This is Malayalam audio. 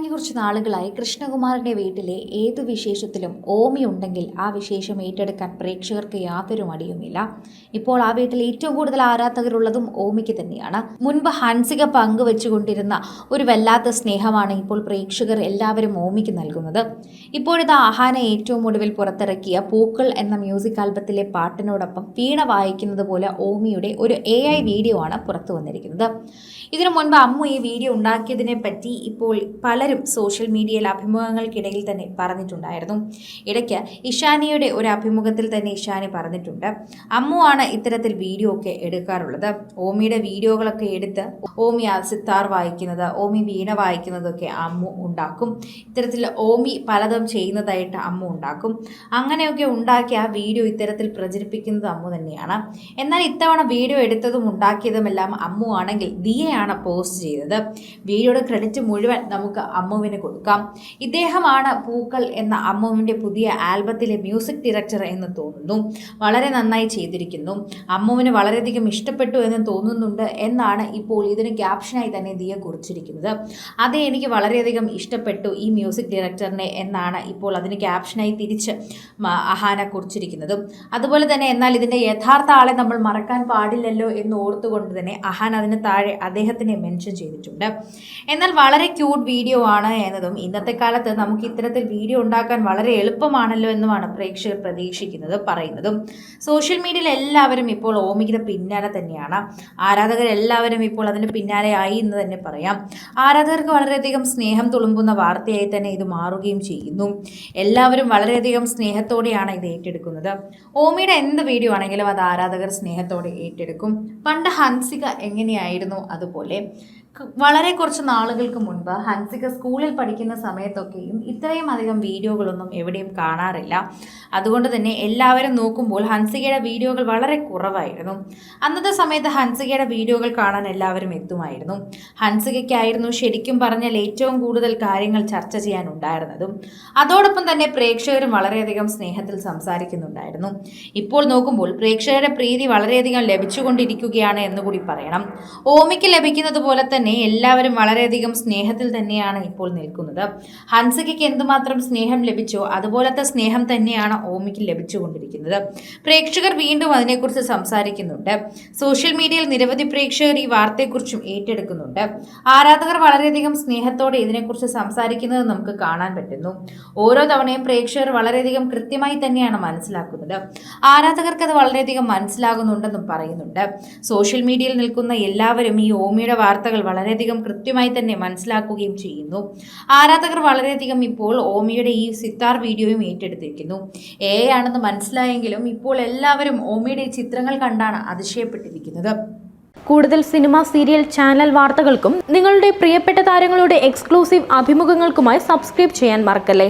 കഴിഞ്ഞ കുറച്ച് നാളുകളായി കൃഷ്ണകുമാറിൻ്റെ വീട്ടിലെ ഏതു വിശേഷത്തിലും ഓമി ഉണ്ടെങ്കിൽ ആ വിശേഷം ഏറ്റെടുക്കാൻ പ്രേക്ഷകർക്ക് യാതൊരു മടിയുമില്ല. ഇപ്പോൾ ആ വീട്ടിൽ ഏറ്റവും കൂടുതൽ ആരാധകരുള്ളതും ഓമിക്ക് തന്നെയാണ്. മുൻപ് ഹൻസിക പങ്കുവെച്ചുകൊണ്ടിരുന്ന ഒരു വല്ലാത്ത സ്നേഹമാണ് ഇപ്പോൾ പ്രേക്ഷകർ എല്ലാവരും ഓമിക്ക് നൽകുന്നത്. ഇപ്പോഴിത് അഹാന ഏറ്റവും ഒടുവിൽ പുറത്തിറക്കിയ പൂക്കൾ എന്ന മ്യൂസിക് ആൽബത്തിലെ പാട്ടിനോടൊപ്പം വീണ വായിക്കുന്നത് പോലെ ഓമിയുടെ ഒരു AI വീഡിയോ ആണ് പുറത്തു വന്നിരിക്കുന്നത്. ഇതിനു മുൻപ് അമ്മു ഈ വീഡിയോ ഉണ്ടാക്കിയതിനെ പറ്റി ഇപ്പോൾ പലരും സോഷ്യൽ മീഡിയയിൽ അഭിമുഖങ്ങൾക്കിടയിൽ തന്നെ പറഞ്ഞിട്ടുണ്ടായിരുന്നു. ഇടയ്ക്ക് ഇഷാനിയുടെ ഒരു അഭിമുഖത്തിൽ തന്നെ ഇഷാനി പറഞ്ഞിട്ടുണ്ട്, അമ്മു ആണ് ഇത്തരത്തിൽ വീഡിയോ ഒക്കെ എടുക്കാറുള്ളത്. ഓമിയുടെ വീഡിയോകളൊക്കെ എടുത്ത് ഓമി സിത്താർ വായിക്കുന്നത്, ഓമി വീണ വായിക്കുന്നതൊക്കെ അമ്മു ഉണ്ടാക്കും. ഇത്തരത്തിൽ ഓമി പലതും ചെയ്യുന്നതായിട്ട് അമ്മു ഉണ്ടാക്കും. അങ്ങനെയൊക്കെ ഉണ്ടാക്കി ആ വീഡിയോ ഇത്തരത്തിൽ പ്രചരിപ്പിക്കുന്നത് അമ്മു തന്നെയാണ്. എന്നാൽ ഇത്തവണ വീഡിയോ എടുത്തതും ഉണ്ടാക്കിയതുമെല്ലാം അമ്മു ആണെങ്കിൽ ദിയയാണ് പോസ്റ്റ് ചെയ്തത്. വീഡിയോയുടെ ക്രെഡിറ്റ് മുഴുവൻ നമുക്ക് അമ്മുവിന് കൊടുക്കാം. ഇദ്ദേഹമാണ് പൂക്കൾ എന്ന അമ്മുവിൻ്റെ പുതിയ ആൽബത്തിലെ മ്യൂസിക് ഡയറക്ടർ എന്ന് തോന്നുന്നു. വളരെ നന്നായി ചെയ്തിരിക്കുന്നു, അമ്മുവിന് വളരെയധികം ഇഷ്ടപ്പെട്ടു എന്ന് തോന്നുന്നുണ്ട് എന്നാണ് ഇപ്പോൾ ഇതിന് ക്യാപ്ഷനായി തന്നെ ദിയ കുറിച്ചിരിക്കുന്നത്. അത് എനിക്ക് വളരെയധികം ഇഷ്ടപ്പെട്ടു ഈ മ്യൂസിക് ഡയറക്ടറിനെ എന്നാണ് ഇപ്പോൾ അതിന് ക്യാപ്ഷനായി തിരിച്ച് അഹാന കുറിച്ചിരിക്കുന്നതും. അതുപോലെ തന്നെ എന്നാൽ ഇതിൻ്റെ യഥാർത്ഥ ആളെ നമ്മൾ മറക്കാൻ പാടില്ലല്ലോ എന്ന് ഓർത്തുകൊണ്ട് തന്നെ അഹാന അതിന് താഴെ അദ്ദേഹത്തിനെ മെൻഷൻ ചെയ്തിട്ടുണ്ട്. എന്നാൽ വളരെ ക്യൂട്ട് വീഡിയോ ആണ് എന്നതും ഇന്നത്തെ കാലത്ത് നമുക്ക് ഇത്തരത്തിൽ വീഡിയോ ഉണ്ടാക്കാൻ വളരെ എളുപ്പമാണല്ലോ എന്നുമാണ് പ്രേക്ഷകർ പ്രതീക്ഷിക്കുന്നത് പറയുന്നതും. സോഷ്യൽ മീഡിയയിൽ എല്ലാവരും ഇപ്പോൾ ഓമിയുടെ പിന്നാലെ തന്നെയാണ്. ആരാധകരെല്ലാവരും ഇപ്പോൾ അതിന് പിന്നാലെ ആയി എന്ന് തന്നെ പറയാം. ആരാധകർക്ക് വളരെയധികം സ്നേഹം തുളുമ്പുന്ന വാർത്തയായി തന്നെ ഇത് മാറുകയും ചെയ്യുന്നു. എല്ലാവരും വളരെയധികം സ്നേഹത്തോടെയാണ് ഇത് ഏറ്റെടുക്കുന്നത്. ഓമിയുടെ എന്ത് വീഡിയോ ആണെങ്കിലും അത് ആരാധകർ സ്നേഹത്തോടെ ഏറ്റെടുക്കും. പണ്ട് ഹൻസിക എങ്ങനെയായിരുന്നു അതുപോലെ വളരെ കുറച്ച് നാളുകൾക്ക് മുൻപ് ഹൻസിക സ്കൂളിൽ പഠിക്കുന്ന സമയത്തൊക്കെയും ഇത്രയും അധികം വീഡിയോകളൊന്നും എവിടെയും കാണാറില്ല. അതുകൊണ്ട് തന്നെ എല്ലാവരും നോക്കുമ്പോൾ ഹൻസികയുടെ വീഡിയോകൾ വളരെ കുറവായിരുന്നു. അന്നത്തെ സമയത്ത് ഹൻസികയുടെ വീഡിയോകൾ കാണാൻ എല്ലാവരും എത്തുമായിരുന്നു. ഹൻസികയ്ക്കായിരുന്നു ശരിക്കും പറഞ്ഞാൽ ഏറ്റവും കൂടുതൽ കാര്യങ്ങൾ ചർച്ച ചെയ്യാനുണ്ടായിരുന്നതും. അതോടൊപ്പം തന്നെ പ്രേക്ഷകരും വളരെയധികം സ്നേഹത്തിൽ സംസാരിക്കുന്നുണ്ടായിരുന്നു. ഇപ്പോൾ നോക്കുമ്പോൾ പ്രേക്ഷകരുടെ പ്രീതി വളരെയധികം ലഭിച്ചുകൊണ്ടിരിക്കുകയാണ് എന്നുകൂടി പറയണം. ഓമിക്ക് ലഭിക്കുന്നത് പോലെ തന്നെ എല്ലാവരും വളരെയധികം സ്നേഹത്തിൽ തന്നെയാണ് ഇപ്പോൾ നിൽക്കുന്നത്. ഹൻസികയ്ക്ക് എന്തുമാത്രം സ്നേഹം ലഭിച്ചോ അതുപോലത്തെ സ്നേഹം തന്നെയാണ് ഓമിക്ക് ലഭിച്ചുകൊണ്ടിരിക്കുന്നത്. പ്രേക്ഷകർ വീണ്ടും അതിനെക്കുറിച്ച് സംസാരിക്കുന്നുണ്ട്. സോഷ്യൽ മീഡിയയിൽ നിരവധി പ്രേക്ഷകർ ഈ വാർത്തയെക്കുറിച്ചും ഏറ്റെടുക്കുന്നുണ്ട്. ആരാധകർ വളരെയധികം സ്നേഹത്തോടെ ഇതിനെക്കുറിച്ച് സംസാരിക്കുന്നത് നമുക്ക് കാണാൻ പറ്റുന്നു. ഓരോ തവണയും പ്രേക്ഷകർ വളരെയധികം കൃത്യമായി തന്നെയാണ് മനസ്സിലാക്കുന്നത്. ആരാധകർക്ക് അത് വളരെയധികം മനസ്സിലാകുന്നുണ്ടെന്നും പറയുന്നുണ്ട്. സോഷ്യൽ മീഡിയയിൽ നിൽക്കുന്ന എല്ലാവരും ഈ ഓമിയുടെ വാർത്തകൾ വളരെയധികം കൃത്യമായി തന്നെ മനസ്സിലാക്കുകയും ചെയ്യുന്നു. ആരാധകർ വളരെയധികം ഇപ്പോൾ ഓമിയുടെ ഈ സിത്താർ വീഡിയോയും ഏറ്റെടുത്തിരിക്കുന്നു. ആണെന്ന് മനസ്സിലായെങ്കിലും ഇപ്പോൾ എല്ലാവരും ഓമിയുടെ ചിത്രങ്ങൾ കണ്ടാണ് അതിശയപ്പെട്ടിരിക്കുന്നത്. കൂടുതൽ സിനിമ, സീരിയൽ, ചാനൽ വാർത്തകൾക്കും നിങ്ങളുടെ പ്രിയപ്പെട്ട താരങ്ങളുടെ എക്സ്ക്ലൂസീവ് അഭിമുഖങ്ങൾക്കുമായി സബ്സ്ക്രൈബ് ചെയ്യാൻ മറക്കല്ലേ.